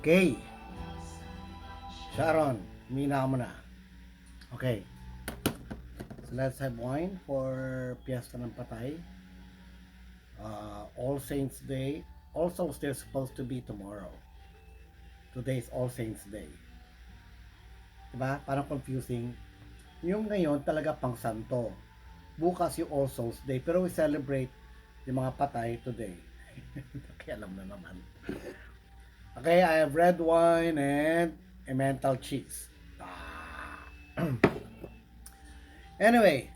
Okay. Sharon, mina mo na. Okay. So let's have wine for Fiesta ng Patay. All Saints Day. Also, still supposed to be tomorrow. Today is All Saints Day. Diba? Parang confusing. Yung ngayon talaga pang santo. Bukas yung All Souls Day. Pero we celebrate yung mga patay today. Kaya alam na naman. Okay, I have red wine and emmental cheese. Anyway,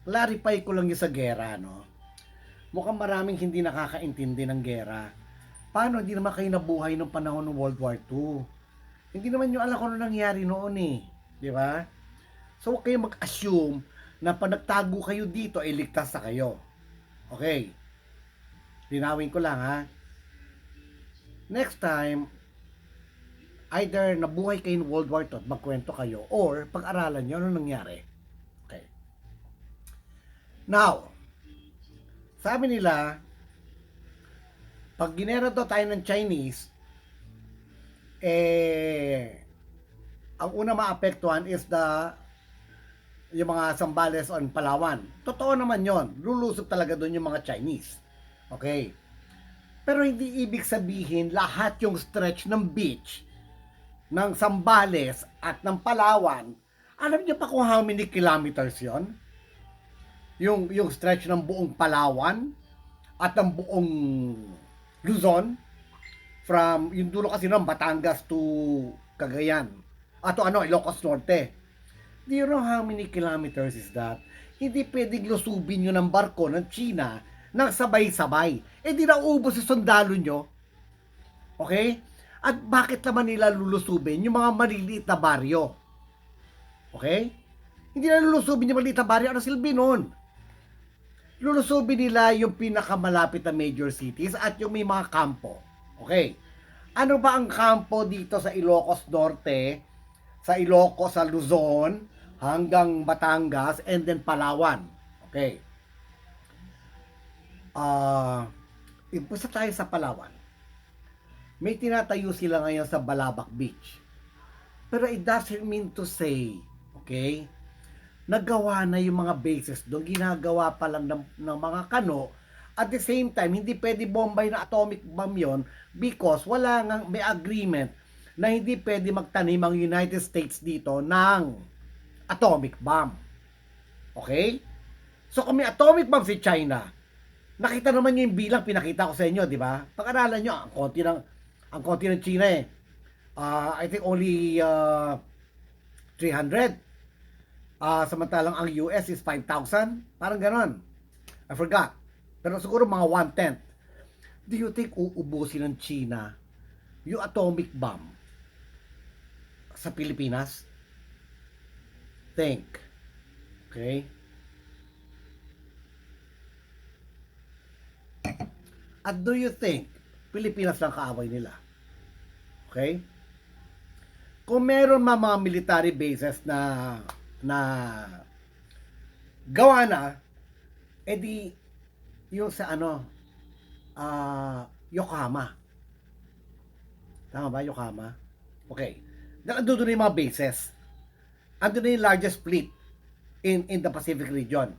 clarify ko lang yung sa gera, no? Mukhang maraming hindi nakakaintindi ng gera. Paano hindi naman kayo nabuhay nung panahon ng World War II? Hindi naman nyo alam kung ano nangyari noon eh. Di ba? So, huwag kayo mag-assume na pag nagtago kayo dito, ay ligtas na kayo. Okay. Linawin ko lang ha. Next time, either nabuhay kayo ng World War II at magkwento kayo, or pag-aralan nyo ano nangyari. Okay. Now, sabi nila, pag ginera daw tayo ng Chinese, ang una maapektuhan is yung mga Zambales on Palawan. Totoo naman yon. Lulusob talaga doon yung mga Chinese. Okay. Pero hindi ibig sabihin lahat yung stretch ng beach ng Zambales at ng Palawan. Alam niyo pa kung how many kilometers yon? Yung stretch ng buong Palawan at ng buong Luzon, from yung dulo kasi ng Batangas to Cagayan at Ilocos Norte. Do you know how many kilometers is that? Hindi pwedeng lusubin nyo ng barko ng China nang sabay-sabay. Di naubos yung sundalo nyo. Okay? At bakit naman nila lulusubin yung mga maliliit na baryo? Okay? Hindi na lulusubin yung maliliit na baryo. Ano silbi nun? Lulusubin nila yung pinakamalapit na major cities at yung may mga kampo. Okay. Ano ba ang kampo dito sa Ilocos Norte, sa Ilocos, sa Luzon, hanggang Batangas, and then Palawan? Okay. Ipusa tayo sa Palawan. May tinatayo sila ngayon sa Balabac Beach. Pero it doesn't mean to say, okay, nagawa na yung mga bases doon, ginagawa pa lang ng mga kano. At the same time, hindi pwede bombay na atomic bomb yon because wala nga may agreement na hindi pwede magtanim ang United States dito ng atomic bomb. Okay? So kung may atomic bomb si China, nakita naman niyo yung bilang pinakita ko sa inyo, di ba? Pag-aralan niyo, ang konti ng China eh. I think only 300. Samantalang ang US is 5,000. Parang ganon. I forgot. Pero siguro mga 1/10. Do you think uubusin ng China yung atomic bomb sa Pilipinas? Think. Okay? At do you think Pilipinas lang kaaway nila? Okay? Kung meron mga military bases na gawa na, edi yung sa Yokohama. Tama ba, Yokohama? Okay. Andun na yung mga bases. Andun na yung largest fleet in the Pacific region.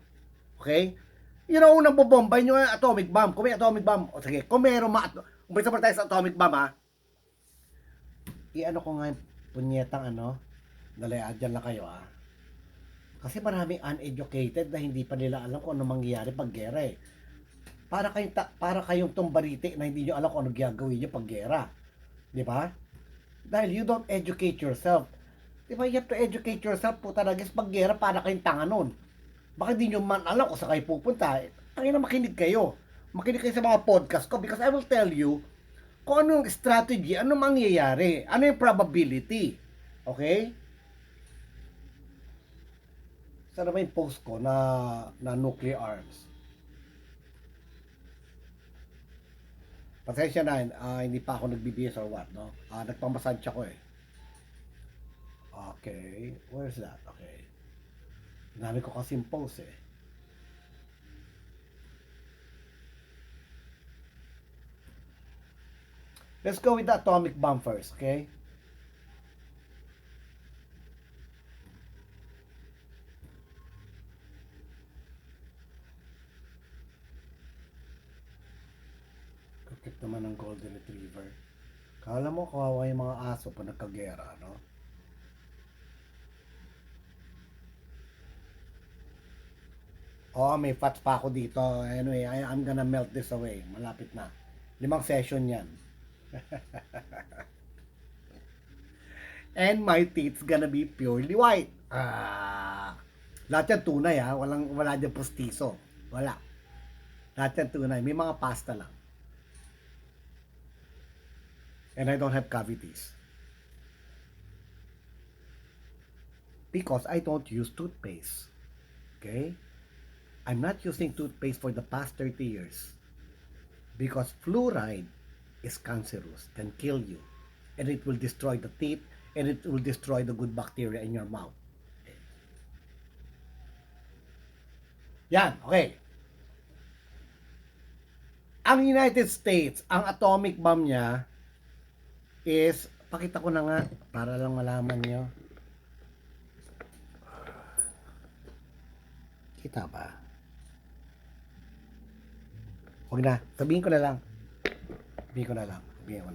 Okay? Yun ang unang bobombay nyo yung atomic bomb. Kung may atomic bomb, o sige, kung meron umpisa pa tayo sa atomic bomb ha, ko nga yung punyetang dalayaan dyan lang kayo ha. Kasi maraming uneducated na hindi pa nila alam kung ano mangyayari pag gera eh. Para kayong tumbarite na hindi nyo alam kung ano gagawin nyo pag gera. Di ba? Dahil you don't educate yourself. Di ba? You have to educate yourself po talaga pag gera para kayong tanga nun. Baka di nyo man alam kung saan kayo pupunta. Tangina makinig kayo. Makinig kayo sa mga podcast ko because I will tell you kung anong strategy, ano mangyayari, ano yung probability. Okay? Sana ba yung post ko na nuclear arms? Pasensya na, hindi pa ako nagbibihis or what, no? Nagpamassage ako eh. Okay, where's that? Okay. Dami ko kasing post eh. Let's go with the atomic bomb first, okay? Kukit naman ng golden retriever. Kala mo kawawa yung mga aso pa nagkagera, no? Oh, may fats pa ako dito. Anyway, I'm gonna melt this away. Malapit na. 5 session yan. And my teeth's gonna be purely white. Lahat yan tunay ha. Wala dyan postiso. Wala. Lahat yan tunay. May mga pasta lang. And I don't have cavities. Because I don't use toothpaste. Okay? I'm not using toothpaste for the past 30 years. Because fluoride is cancerous, can kill you. And it will destroy the teeth, and it will destroy the good bacteria in your mouth. Okay. Yan, okay. Ang United States, ang atomic bomb niya is, pakita ko na nga, para lang malaman nyo. Kita ba? Huwag na, sabihin ko na lang. Sabihin ko na lang. Okay.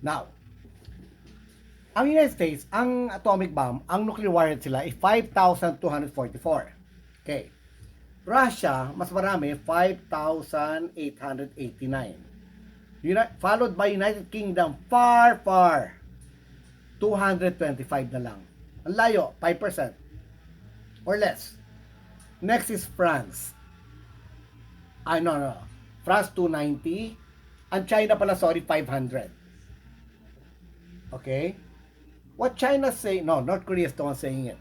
Now, ang United States, ang atomic bomb, ang nuclear warhead sila ay 5,244. Okay. Russia, mas marami, 5,889. Followed by United Kingdom, far, 225 na lang. Ang layo, 5% or less. Next is France. No. France 290. Ang China pala, 500. Okay? What China say? No, North Korea is the one saying it.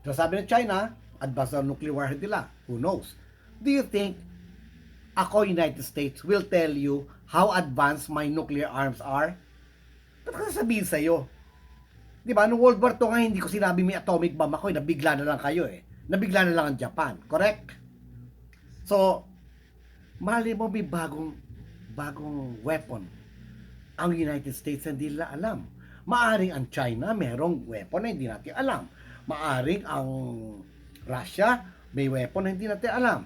So sabi ng China, advanced ang nuclear warhead nila. Who knows? Do you think ako, United States, will tell you how advanced my nuclear arms are? Ba't ko sasabihin sa'yo? Diba, noong World War II nga, hindi ko sinabi may atomic bomb ako, nabigla na lang kayo eh. Nabigla na lang ang Japan, correct? So, mali mo may bagong weapon. Ang United States hindi nila alam. Maaring ang China merong weapon na hindi natin alam. Maaring ang Russia may weapon na hindi natin alam.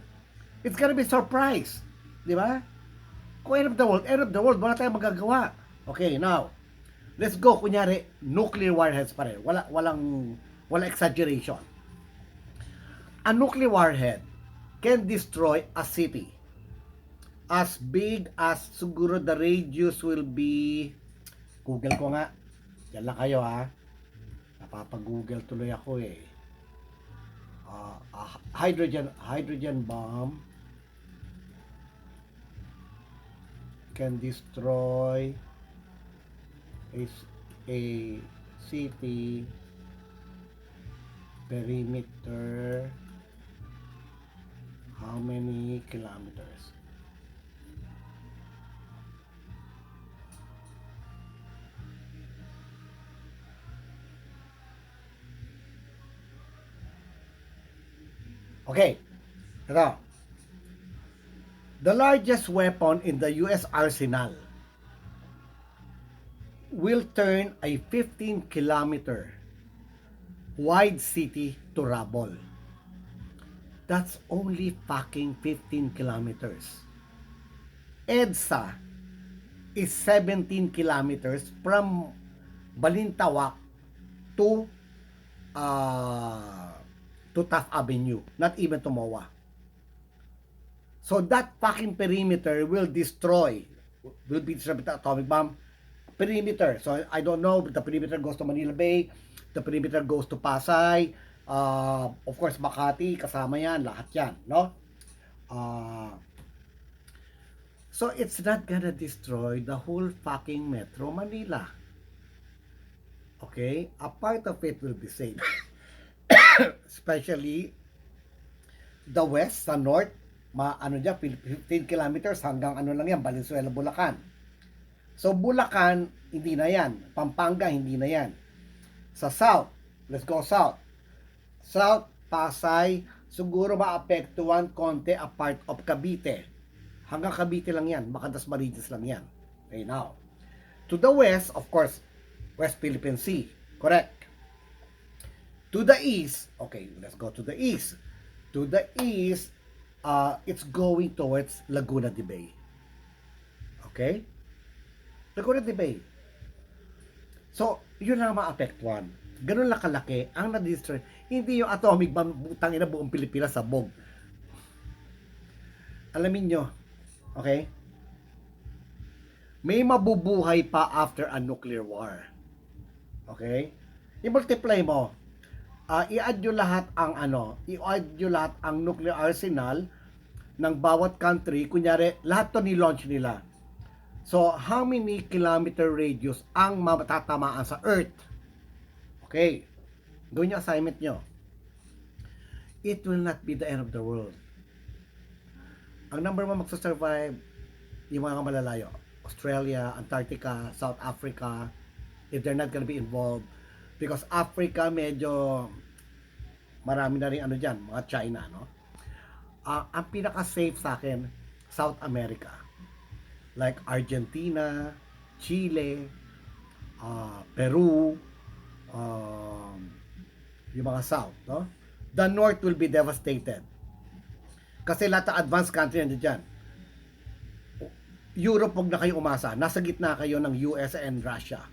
It's gonna be surprise. Di ba? Kung end of the world, wala tayong magagawa. Okay, now, let's go. Kunyari, nuclear warheads pa rin. Walang exaggeration. A nuclear warhead can destroy a city as big as siguro the radius will be, Google ko nga, yan lang kayo ha, napapag-Google tuloy ako eh. Hydrogen bomb can destroy a city perimeter how many kilometers? Okay. Ito. The largest weapon in the US arsenal will turn a 15-kilometer wide city to rubble. That's only fucking 15 kilometers. EDSA is 17 kilometers from Balintawak to Taft Avenue, not even to MOA. So that fucking perimeter will be destroyed with the atomic bomb perimeter. So I don't know, but the perimeter goes to Manila Bay, the perimeter goes to Pasay, of course Makati, kasama yan, lahat yan, no? So it's not gonna destroy the whole fucking Metro Manila. Okay? A part of it will be safe. Especially the west, sa north, 15 kilometers hanggang lang yan, Valenzuela, Bulacan. So Bulacan, hindi na yan. Pampanga, hindi na yan. Sa south, let's go south. South, Pasay, siguro maapektuhan konti a part of Cavite. Hanggang Cavite lang yan. Baka Dasmariñas lang yan. Okay, now. To the west, of course, West Philippine Sea. Correct. To the east, okay, let's go to the east. To the east, it's going towards Laguna de Bay. Okay? Laguna de Bay. So, yun lang maapektuhan. Ganun lang kalaki ang na-destroy. Hindi yung atomic bomb, butang ina buong Pilipinas sabog. Alamin nyo, okay? May mabubuhay pa after a nuclear war. Okay? I-multiply mo. I-add nyo lahat ang i-add nyo lahat ang nuclear arsenal ng bawat country. Kunyari, lahat to ni-launch nila. So, how many kilometer radius ang matatamaan sa Earth? Okay. Gawin nyo assignment nyo. It will not be the end of the world. Ang number one magsasurvive, yung mga malalayo. Australia, Antarctica, South Africa, if they're not gonna be involved. Because Africa, medyo marami na rin dyan, mga China, no? Ang pinaka-safe sa akin, South America. Like Argentina, Chile, Peru, yung mga South, no? The North will be devastated. Kasi lahat ng advanced country nandiyan dyan. Europe, huwag na kayo umasa. Nasa gitna kayo ng US and Russia.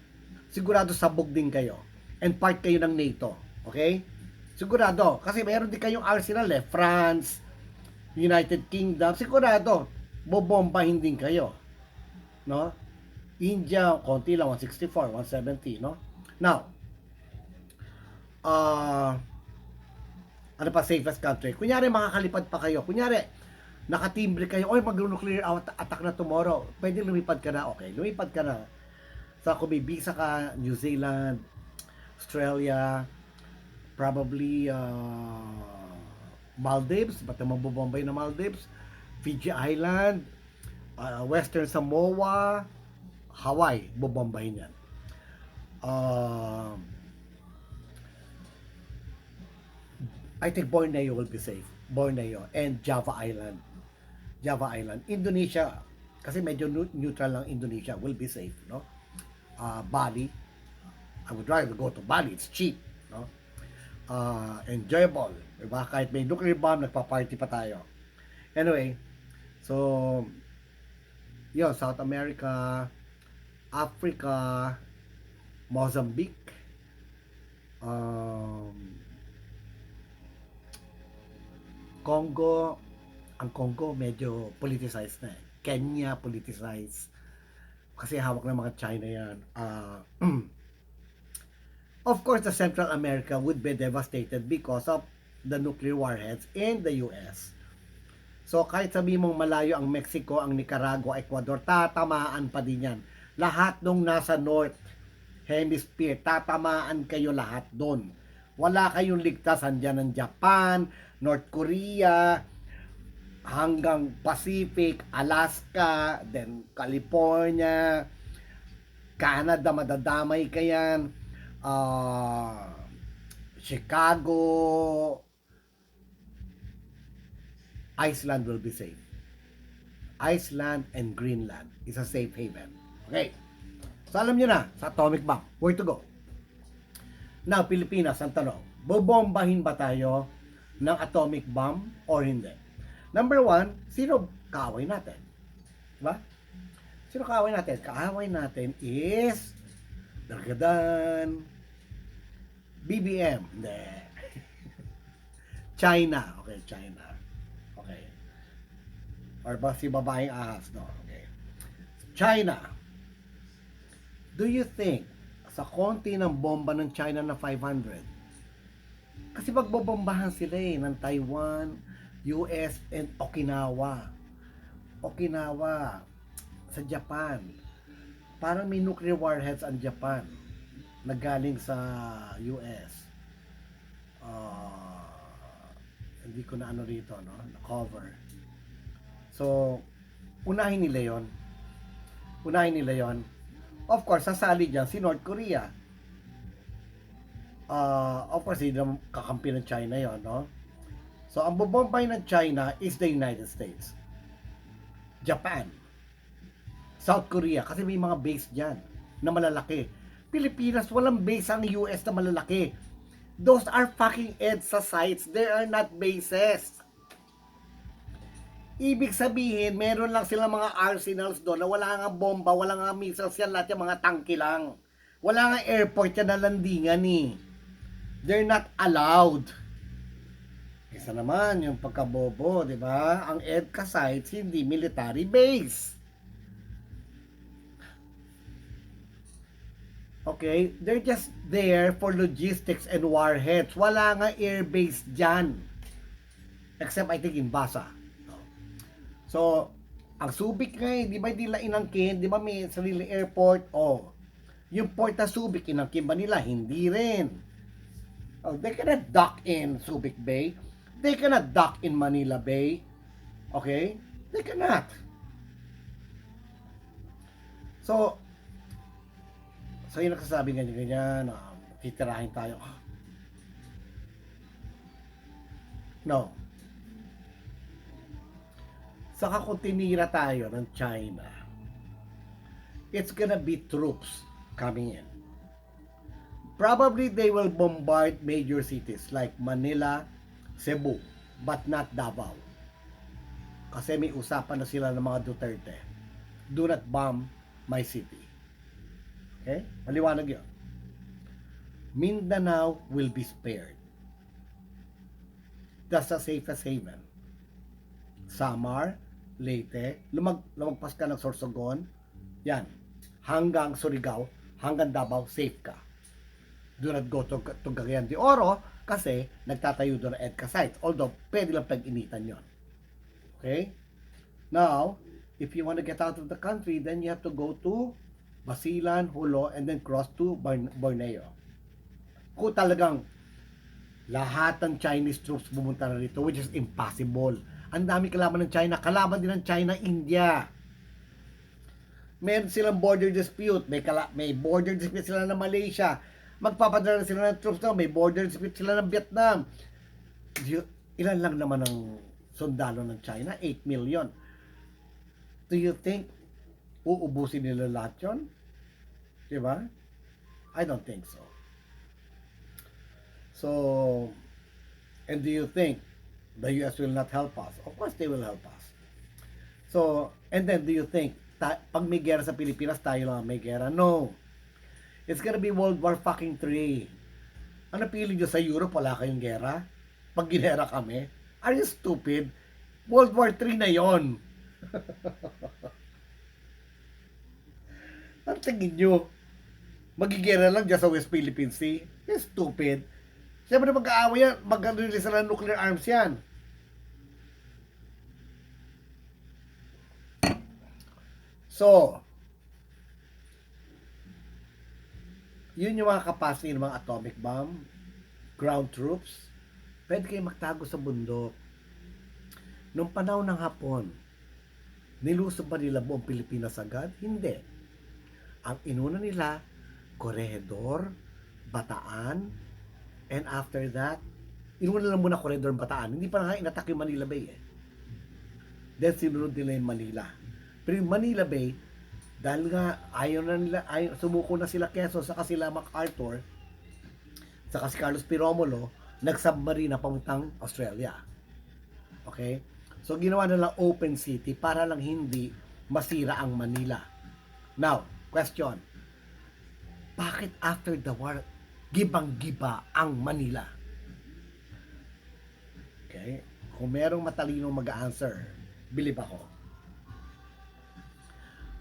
Sigurado sabog din kayo. And part kayo ng NATO. Okay? Sigurado. Kasi meron din kayong arsenal France, United Kingdom. Sigurado. Bobombahin din kayo. No? India, konti lang. 164, 170. No? Now, ano pa safest country? Kunyari, makakalipad pa kayo. Kunyari, nakatimbre kayo. Oy, mag-nuclear attack na tomorrow. Pwede lumipad ka na. Okay, lumipad ka na. So, kung may visa ka, New Zealand, Australia, probably Maldives, ba't naman Bombay na Maldives, Fiji Island, Western Samoa, Hawaii, bobombahin yan. I think Borneo will be safe. Borneo and Java Island. Java Island. Indonesia, kasi medyo neutral lang Indonesia, will be safe, no? Bali, I would rather go to Bali. It's cheap, no? Enjoyable, diba? Kahit may nuclear bomb, nagpa-party pa tayo. Anyway, so, yun, South America, Africa, Mozambique, Congo. Ang Congo medyo politicized na eh. Kenya politicized. Kasi hawak ng mga China yan. Of course, the Central America would be devastated because of the nuclear warheads in the US. So, kahit sabi mong malayo ang Mexico, ang Nicaragua, Ecuador, tatamaan pa din yan. Lahat nung nasa North Hemisphere, tatamaan kayo lahat doon. Wala kayong ligtas. Andyan ang Japan, North Korea, hanggang Pacific, Alaska, then California, Canada, madadamay kayan, Chicago, Iceland will be safe. Iceland and Greenland is a safe haven. Okay. So alam nyo na, sa atomic bomb, where to go? Now, Pilipinas, ang tanong, bobombahin ba tayo ng atomic bomb or hindi? Number one, sino kaaway natin? Diba? Sino kaaway natin? Kaaway natin is Dargadan, BBM. Hindi. China. Okay, China. Okay. Or ba si babaeng ahas, no? Okay. China. Do you think sa konti ng bomba ng China na 500? Kasi magbobombahan sila ng Taiwan, US, and Okinawa. Okinawa sa Japan. Parang may nuclear warheads ang Japan na galing sa US. Hindi ko na rito, no? Na-cover. So, unahin nila yon. Unahin nila yon. Of course, sasali dyan si North Korea. Of course, hindi naman kakampi ng China yon, no? So, ang bobombay ng China is the United States. Japan, South Korea, kasi may mga base dyan na malalaki. Pilipinas, walang base ang US na malalaki. Those are fucking EDSA sites. They are not bases. Ibig sabihin, meron lang silang mga arsenals doon na wala nga bomba, wala nga missiles yan, lahat yung mga tangke lang. Wala nga airport yan na landingan eh. They're not allowed. Isa naman yung pagkabobo, di ba? Ang EDCA sites, hindi military base. Okay? They're just there for logistics and warheads. Wala nga air base dyan. Except I think in Basa. So, ang Subic nga di ba nila inangkin? Di ba may sarili airport? Oh, yung port na Subic, inangkin ba nila? Hindi rin. Oh, they cannot dock in Subic Bay. They cannot dock in Manila Bay. Okay? They cannot. So yung nagsasabi ganyan, titirahin tayo. No. Saka kung tinira tayo ng China, it's gonna be troops coming in. Probably they will bombard major cities like Manila, Cebu, but not Davao. Kasi may usapan na sila ng mga Duterte. Do not bomb my city. Okay? Maliwanag yun. Mindanao will be spared. That's the safest haven. Samar, Leyte, lumagpas ka ng Sorsogon, yan, hanggang Surigao, hanggang Davao, safe ka. Do not go to Cagayan de Oro kasi nagtatayo doon ng EDCA sites. Although, pwede lang pag-initan yon. Okay? Now, if you want to get out of the country, then you have to go to Basilan, Hulo, and then cross to Borneo. Kung talagang lahat ng Chinese troops pumunta na rito, which is impossible. Ang dami kalaban ng China. Kalaban din ng China, India. Meron silang border dispute. May border dispute sila ng Malaysia. Magpapadala sila ng troops na. May border dispute sila ng Vietnam. Ilan lang naman ang sundalo ng China? 8 million. Do you think uubusin nila lahat yun? Diba? I don't think so. So, and do you think the US will not help us? Of course they will help us. So, and then do you think pag may gera sa Pilipinas, tayo lang may gera? No. It's gonna be World War fucking 3. Ano piling nyo sa Europe, wala kayong gera? Pag ginera kami? Are you stupid? World War 3 na yon. Ang tingin nyo, magigera lang dyan sa West Philippine Sea? You're stupid. Siyempre mag-aaway yan, mag-release na ng nuclear arms yan. So, yun yung mga capacity ng mga atomic bomb, ground troops, pwede kayo magtago sa bundok. Nung panahon ng Hapon, nilusob ba nila buong Pilipinas agad? Hindi. Ang inuna nila, Corregidor, Bataan, and after that, inuna lang muna Corregidor, Bataan. Hindi pa nga inatak yung Manila Bay eh. Then sinunod nila yung Manila. Pero yung Manila Bay, dahil nga sumuko na sila Quezon, saka sila MacArthur, saka si Carlos Piromulo, nag-submarine na pamuntang Australia. Okay? So ginawa na lang open city para lang hindi masira ang Manila. Now, question. Bakit after the war, gibang-giba ang Manila? Okay? Kung merong matalinong mag-answer, believe ako.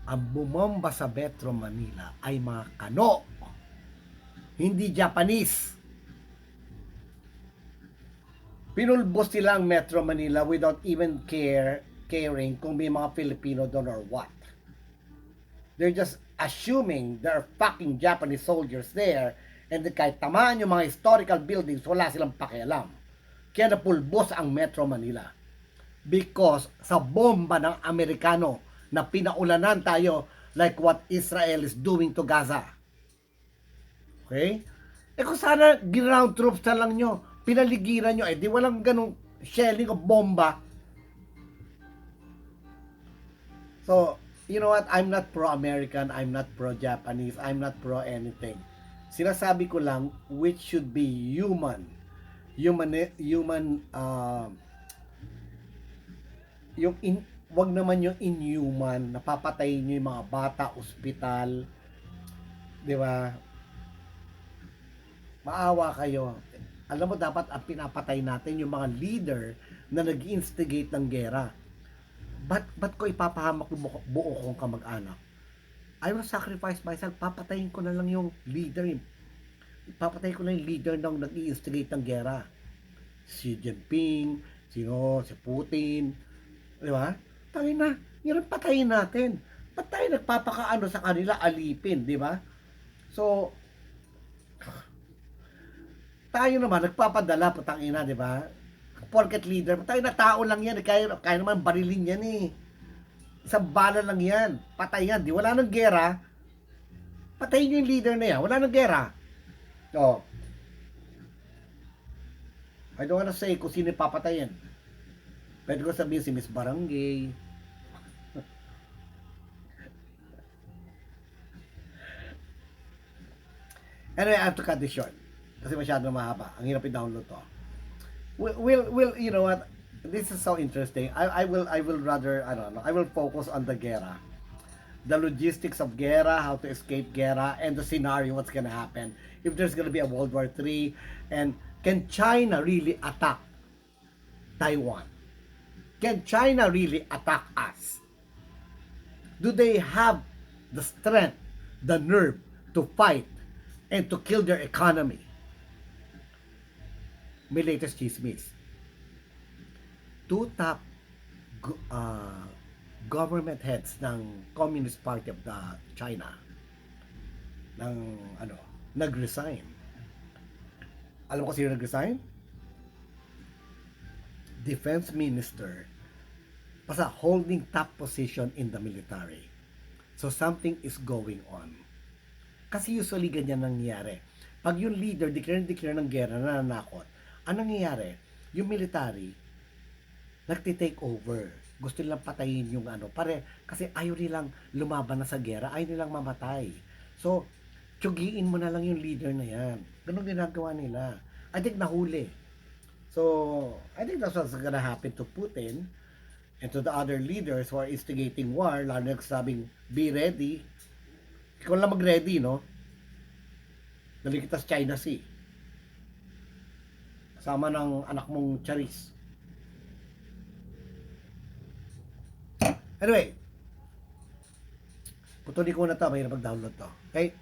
Ang bumomba sa Metro Manila ay mga Kano, hindi Japanese. Pinulbos nila ang Metro Manila without even caring kung may mga Filipino doon or what. They're just assuming there are fucking Japanese soldiers there, and kahit tamaan yung mga historical buildings, wala silang pakialam. Kaya napulbos ang Metro Manila. Because sa bomba ng Amerikano na pinaulanan tayo like what Israel is doing to Gaza. Okay? Eh kung sana ground troops na lang nyo, pinaligiran nyo, di walang ganong shelling o bomba. So, you know what? I'm not pro-American, I'm not pro-Japanese, I'm not pro-anything. Sinasabi ko lang which should be human. Human, yung wag naman yung inhuman, napapatayin nyo yung mga bata, ospital, di ba? Maawa kayo. Alam mo, dapat ang pinapatay natin yung mga leader na nag-instigate ng gera. Ba't ko ipapahamak yung buo kong kamag-anak? I will sacrifice myself. Papatayin ko na lang yung leader. Papatayin ko na yung leader ng nag-i-instigate ng gera. Si Jinping, si Putin, di ba? Tayo na, yun ang patayin natin. Ba't tayo nagpapakaano sa kanila, alipin, di ba? So, tayo naman, nagpapadala, putang ina, di ba? Porket leader, tayo na tao lang yan, kaya naman barilin yan eh. Isang bala lang yan, patay yan, di wala nang gera, patayin yung leader na yan, wala nang gera. Oh. I don't wanna say kung sino papatayin. Pwede ko sabihin si Miss Barangay. Anyway, I have to cut this short. Kasi masyado mahaba. Ang hirap i-download to. You know what? This is so interesting. I will rather, I don't know, I will focus on the gera. The logistics of gera, how to escape gera, and the scenario, what's gonna happen. If there's gonna be a World War III, and can China really attack Taiwan? Can China really attack us? Do they have the strength, the nerve to fight and to kill their economy? May latest chismis. Two top government heads ng Communist Party of the China nag-resign. Alam ko sino nag-resign? Defense Minister, basta holding top position in the military. So something is going on. Kasi usually ganyan nangyayari. Pag yung leader declare ng gera, nananakot, anong nangyayari? Yung military nagti-take over. Gusto nilang patayin yung kasi ayaw nilang lumaban na sa gera, ayaw nilang mamatay. So, tsugiin mo na lang yung leader na yan. Ganun ginagawa nila. I think nahuli. So, I think that's what's gonna happen to Putin and to the other leaders who are instigating war, lalo na sabing, be ready. Ikaw lang mag-ready, no? Dali kita sa China Sea. Kasama ng anak mong Charis. Anyway, putuli ko na to, mahirap mag-download to. Okay?